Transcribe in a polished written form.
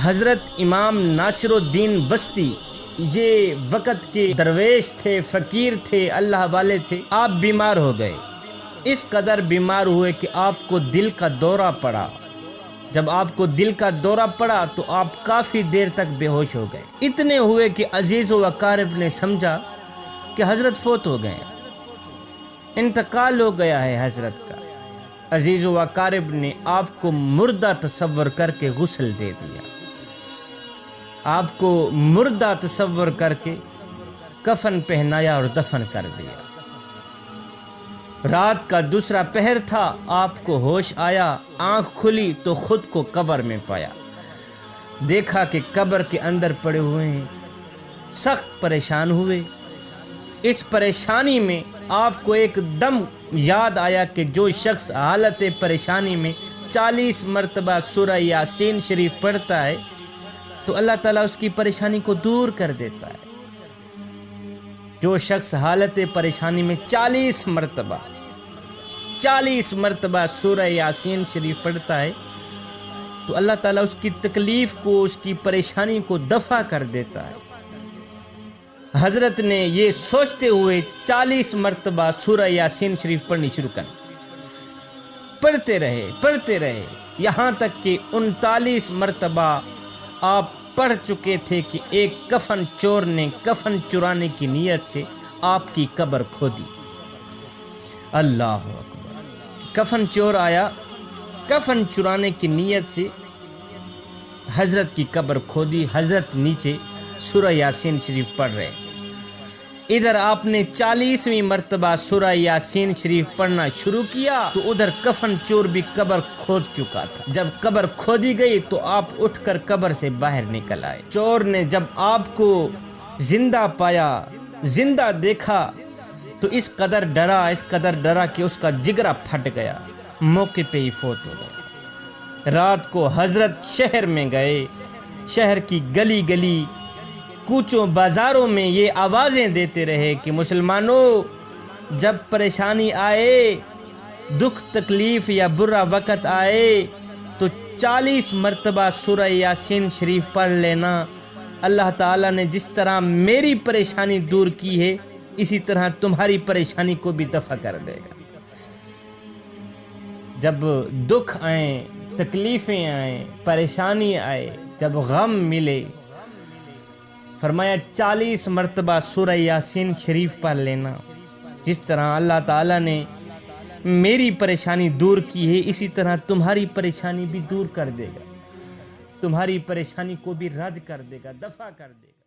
حضرت امام ناصر الدین بستی یہ وقت کے درویش تھے، فقیر تھے، اللہ والے تھے۔ آپ بیمار ہو گئے، اس قدر بیمار ہوئے کہ آپ کو دل کا دورہ پڑا۔ جب آپ کو دل کا دورہ پڑا تو آپ کافی دیر تک بے ہوش ہو گئے۔ اتنے ہوئے کہ عزیز و اقارب نے سمجھا کہ حضرت فوت ہو گئے، انتقال ہو گیا ہے حضرت کا۔ عزیز و اقارب نے آپ کو مردہ تصور کر کے غسل دے دیا، آپ کو مردہ تصور کر کے کفن پہنایا اور دفن کر دیا۔ رات کا دوسرا پہر تھا، آپ کو ہوش آیا، آنکھ کھلی تو خود کو قبر میں پایا۔ دیکھا کہ قبر کے اندر پڑے ہوئے ہیں، سخت پریشان ہوئے۔ اس پریشانی میں آپ کو ایک دم یاد آیا کہ جو شخص حالت پریشانی میں 40 مرتبہ سورہ یاسین شریف پڑھتا ہے تو اللہ تعالیٰ اس کی پریشانی کو دور کر دیتا ہے۔ جو شخص حالت پریشانی میں 40 مرتبہ سورہ یاسین شریف پڑھتا ہے تو اللہ تعالیٰ اس کی تکلیف کو، اس کی پریشانی کو دفع کر دیتا ہے۔ حضرت نے یہ سوچتے ہوئے 40 مرتبہ سورہ یاسین شریف پڑھنی شروع کر دی۔ پڑھتے رہے یہاں تک کہ 39 مرتبہ آپ پڑھ چکے تھے کہ ایک کفن چور نے کفن چرانے کی نیت سے آپ کی قبر کھودی۔ اللہ اکبر! کفن چور آیا، کفن چرانے کی نیت سے حضرت کی قبر کھودی۔ حضرت نیچے سورہ یاسین شریف پڑھ رہے تھے، ادھر آپ نے 40ویں مرتبہ سورہ یاسین شریف پڑھنا شروع کیا تو ادھر کفن چور بھی قبر کھود چکا تھا۔ جب قبر کھودی گئی تو آپ اٹھ کر قبر سے باہر نکل آئے۔ چور نے جب آپ کو زندہ پایا، زندہ دیکھا تو اس قدر ڈرا کہ اس کا جگرہ پھٹ گیا، موقع پہ ہی فوت ہو گیا۔ رات کو حضرت شہر میں گئے، شہر کی گلی گلی کوچوں بازاروں میں یہ آوازیں دیتے رہے کہ مسلمانوں، جب پریشانی آئے، دکھ تکلیف یا برا وقت آئے تو 40 مرتبہ سورہ یاسین شریف پڑھ لینا۔ اللہ تعالیٰ نے جس طرح میری پریشانی دور کی ہے اسی طرح تمہاری پریشانی کو بھی دفع کر دے گا۔ جب دکھ آئیں، تکلیفیں آئیں، پریشانی آئے، جب غم ملے، فرمایا 40 مرتبہ سورہ یاسین شریف پڑھ لینا۔ جس طرح اللہ تعالیٰ نے میری پریشانی دور کی ہے اسی طرح تمہاری پریشانی بھی دور کر دے گا، تمہاری پریشانی کو بھی رد کر دے گا، دفع کر دے گا۔